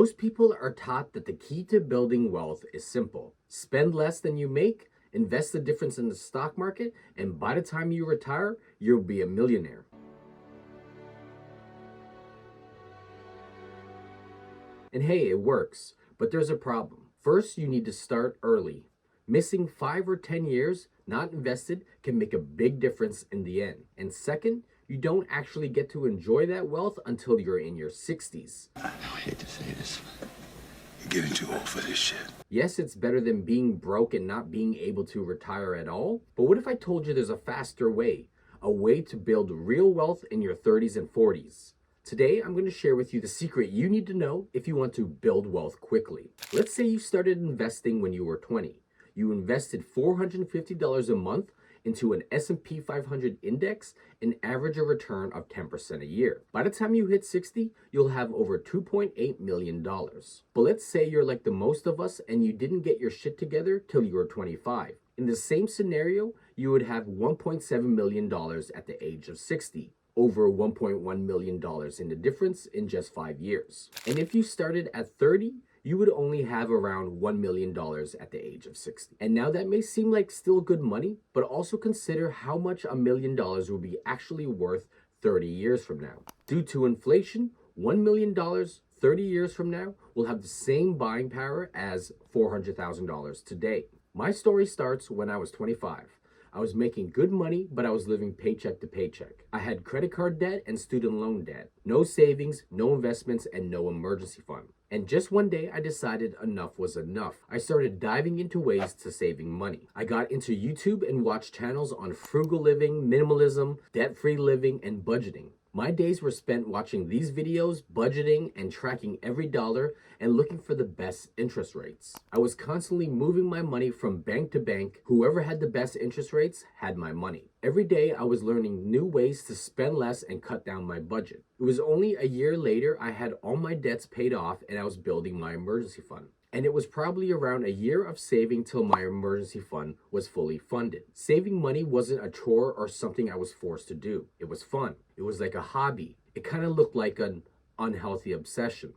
Most people are taught that the key to building wealth is simple. Spend less than you make, invest the difference in the stock market, and by the time you retire, you'll be a millionaire. And hey, it works, but there's a problem. First, you need to start early. Missing 5 or 10 years not invested can make a big difference in the end. And second, you don't actually get to enjoy that wealth until you're in your 60s. I hate to say this, but you're getting too old for this shit. Yes, it's better than being broke and not being able to retire at all. But what if I told you there's a faster way? A way to build real wealth in your 30s and 40s. Today, I'm going to share with you the secret you need to know if you want to build wealth quickly. Let's say you started investing when you were 20. You invested $450 a month into an S&P 500 index and average a return of 10% a year. By the time you hit 60, you'll have over $2.8 million. But let's say you're like the most of us and you didn't get your shit together till you were 25. In the same scenario, you would have $1.7 million at the age of 60. Over $1.1 million in the difference in just 5 years. And if you started at 30, you would only have around $1 million at the age of 60. And now that may seem like still good money, but also consider how much $1 million will be actually worth 30 years from now. Due to inflation, $1 million 30 years from now will have the same buying power as $400,000 today. My story starts when I was 25. I was making good money, but I was living paycheck to paycheck. I had credit card debt and student loan debt. No savings, no investments, and no emergency fund. And just one day, I decided enough was enough. I started diving into ways to saving money. I got into YouTube and watched channels on frugal living, minimalism, debt-free living, and budgeting. My days were spent watching these videos, budgeting, and tracking every dollar and looking for the best interest rates. I was constantly moving my money from bank to bank. Whoever had the best interest rates had my money. Every day I was learning new ways to spend less and cut down my budget. It was only a year later I had all my debts paid off and I was building my emergency fund. And it was probably around a year of saving till my emergency fund was fully funded. Saving money wasn't a chore or something I was forced to do. It was fun. It was like a hobby. It kind of looked like an unhealthy obsession.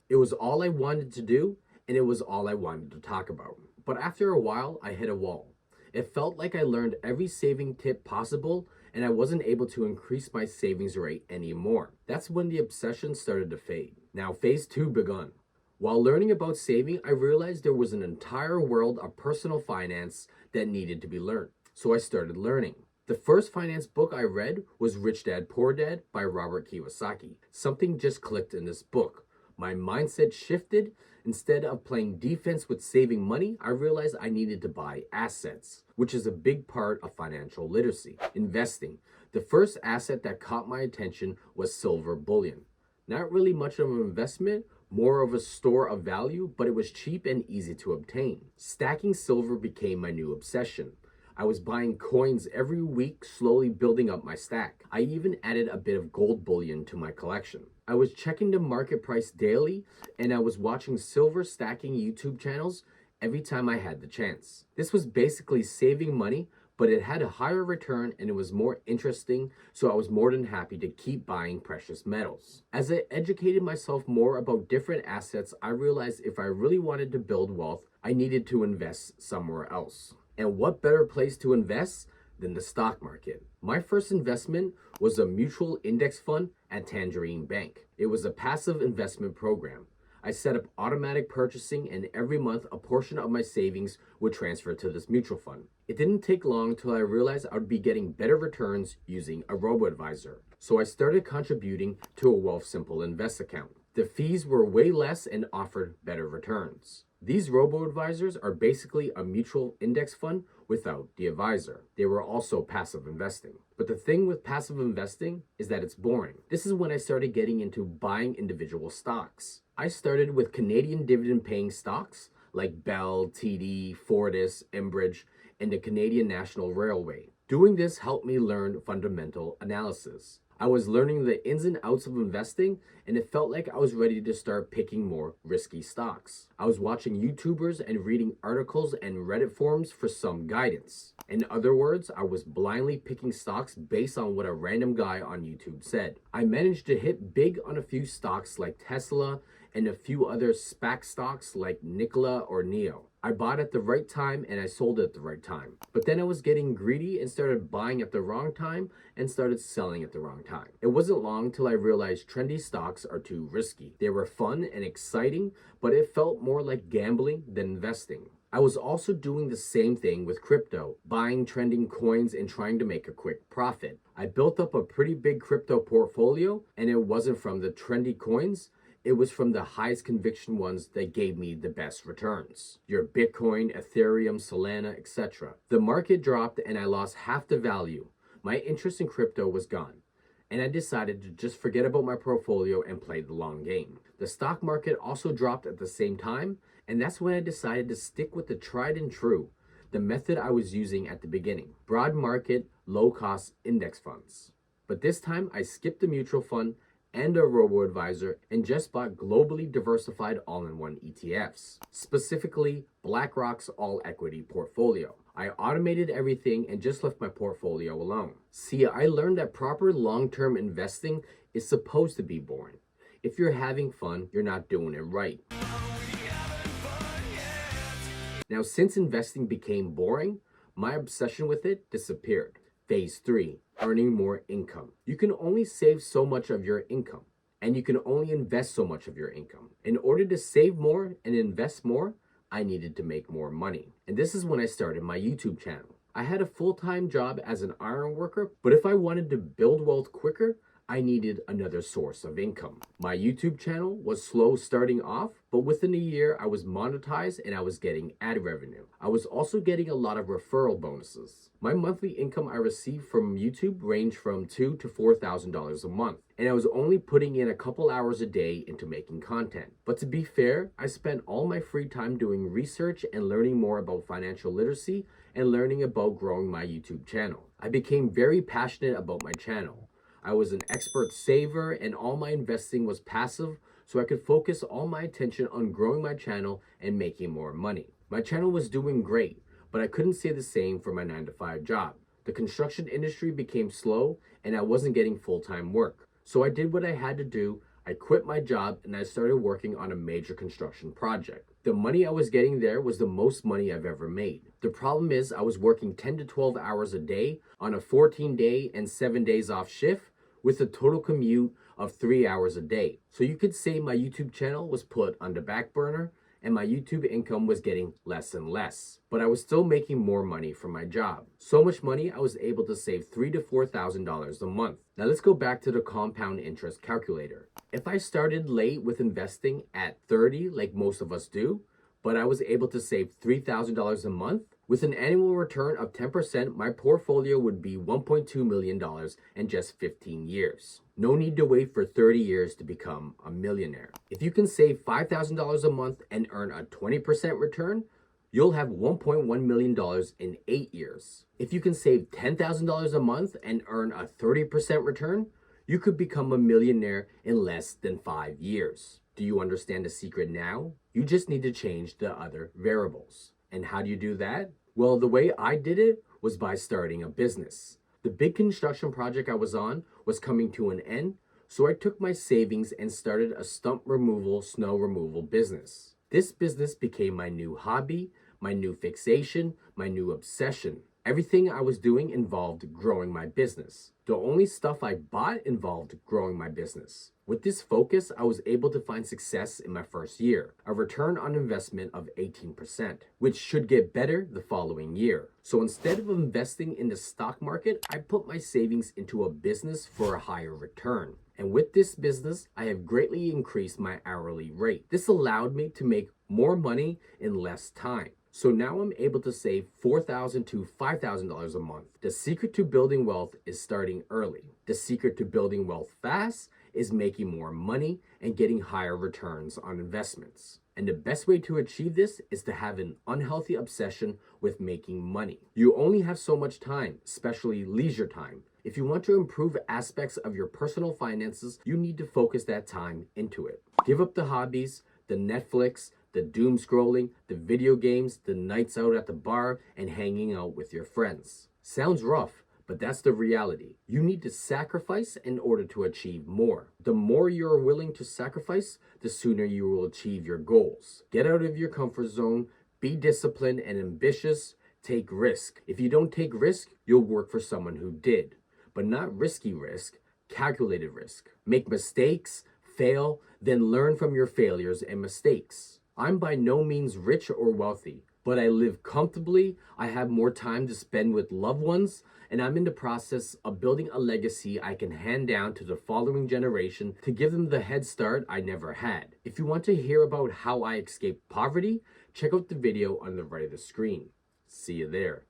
It was all I wanted to do, and it was all I wanted to talk about. But after a while, I hit a wall. It felt like I learned every saving tip possible, and I wasn't able to increase my savings rate anymore. That's when the obsession started to fade. Now, phase 2 begun. While learning about saving, I realized there was an entire world of personal finance that needed to be learned. So I started learning. The first finance book I read was Rich Dad Poor Dad by Robert Kiyosaki. Something just clicked in this book. My mindset shifted. Instead of playing defense with saving money, I realized I needed to buy assets, which is a big part of financial literacy. Investing. The first asset that caught my attention was silver bullion. Not really much of an investment, more of a store of value, but it was cheap and easy to obtain. Stacking silver became my new obsession. I was buying coins every week, slowly building up my stack. I even added a bit of gold bullion to my collection. I was checking the market price daily, and I was watching silver stacking YouTube channels every time I had the chance. This was basically saving money, but it had a higher return and it was more interesting, so I was more than happy to keep buying precious metals. As I educated myself more about different assets, I realized if I really wanted to build wealth, I needed to invest somewhere else. And what better place to invest than the stock market? My first investment was a mutual index fund at Tangerine Bank. It was a passive investment program. I set up automatic purchasing, and every month a portion of my savings would transfer to this mutual fund. It didn't take long till I realized I would be getting better returns using a robo-advisor. So I started contributing to a Wealthsimple Invest account. The fees were way less and offered better returns. These robo-advisors are basically a mutual index fund without the advisor. They were also passive investing. But the thing with passive investing is that it's boring. This is when I started getting into buying individual stocks. I started with Canadian dividend-paying stocks like Bell, TD, Fortis, Enbridge, and the Canadian National Railway. Doing this helped me learn fundamental analysis. I was learning the ins and outs of investing, and it felt like I was ready to start picking more risky stocks. I was watching YouTubers and reading articles and Reddit forums for some guidance. In other words, I was blindly picking stocks based on what a random guy on YouTube said. I managed to hit big on a few stocks like Tesla, and a few other SPAC stocks like Nikola or Neo. I bought at the right time and I sold at the right time. But then I was getting greedy and started buying at the wrong time and started selling at the wrong time. It wasn't long till I realized trendy stocks are too risky. They were fun and exciting, but it felt more like gambling than investing. I was also doing the same thing with crypto, buying trending coins and trying to make a quick profit. I built up a pretty big crypto portfolio, and it wasn't from the trendy coins. It was from the highest conviction ones that gave me the best returns. Your Bitcoin, Ethereum, Solana, etc. The market dropped and I lost half the value. My interest in crypto was gone, and I decided to just forget about my portfolio and play the long game. The stock market also dropped at the same time, and that's when I decided to stick with the tried and true, the method I was using at the beginning. Broad market, low cost index funds. But this time I skipped the mutual fund and a robo-advisor and just bought globally diversified all-in-one ETFs, specifically BlackRock's all-equity portfolio. I automated everything and just left my portfolio alone. See, I learned that proper long-term investing is supposed to be boring. If you're having fun, you're not doing it right. Now, since investing became boring, my obsession with it disappeared. Phase 3, earning more income. You can only save so much of your income, and you can only invest so much of your income. In order to save more and invest more, I needed to make more money. And this is when I started my YouTube channel. I had a full-time job as an iron worker, but if I wanted to build wealth quicker, I needed another source of income. My YouTube channel was slow starting off, but within a year I was monetized and I was getting ad revenue. I was also getting a lot of referral bonuses. My monthly income I received from YouTube ranged from $2,000 to $4,000 a month, and I was only putting in a couple hours a day into making content. But to be fair, I spent all my free time doing research and learning more about financial literacy and learning about growing my YouTube channel. I became very passionate about my channel. I was an expert saver and all my investing was passive, so I could focus all my attention on growing my channel and making more money. My channel was doing great, but I couldn't say the same for my 9-to-5 job. The construction industry became slow and I wasn't getting full-time work. So I did what I had to do. I quit my job and I started working on a major construction project. The money I was getting there was the most money I've ever made. The problem is I was working 10 to 12 hours a day on a 14-day and 7 days off shift, with a total commute of 3 hours a day. So you could say my YouTube channel was put on the back burner and my YouTube income was getting less and less. But I was still making more money from my job. So much money I was able to save $3,000 to $4,000 a month. Now let's go back to the compound interest calculator. If I started late with investing at 30 like most of us do, but I was able to save $3,000 a month, with an annual return of 10%, my portfolio would be $1.2 million in just 15 years. No need to wait for 30 years to become a millionaire. If you can save $5,000 a month and earn a 20% return, you'll have $1.1 million in 8 years. If you can save $10,000 a month and earn a 30% return, you could become a millionaire in less than 5 years. Do you understand the secret now? You just need to change the other variables. And how do you do that? Well, the way I did it was by starting a business. The big construction project I was on was coming to an end, so I took my savings and started a stump removal, snow removal business. This business became my new hobby, my new fixation, my new obsession. Everything I was doing involved growing my business. The only stuff I bought involved growing my business. With this focus, I was able to find success in my first year, a return on investment of 18%, which should get better the following year. So instead of investing in the stock market, I put my savings into a business for a higher return. And with this business, I have greatly increased my hourly rate. This allowed me to make more money in less time. So now I'm able to save $4,000 to $5,000 a month. The secret to building wealth is starting early. The secret to building wealth fast is making more money and getting higher returns on investments. And the best way to achieve this is to have an unhealthy obsession with making money. You only have so much time, especially leisure time. If you want to improve aspects of your personal finances, you need to focus that time into it. Give up the hobbies, the Netflix, the doom scrolling, the video games, the nights out at the bar, and hanging out with your friends. Sounds rough, But that's the reality. You need to sacrifice in order to achieve more. The more you're willing to sacrifice, the sooner you will achieve your goals. Get out of your comfort zone, be disciplined and ambitious, take risk. If you don't take risk, you'll work for someone who did. But not risky risk, calculated risk. Make mistakes, fail, then learn from your failures and mistakes. I'm by no means rich or wealthy, but I live comfortably, I have more time to spend with loved ones, and I'm in the process of building a legacy I can hand down to the following generation to give them the head start I never had. If you want to hear about how I escaped poverty, check out the video on the right of the screen. See you there.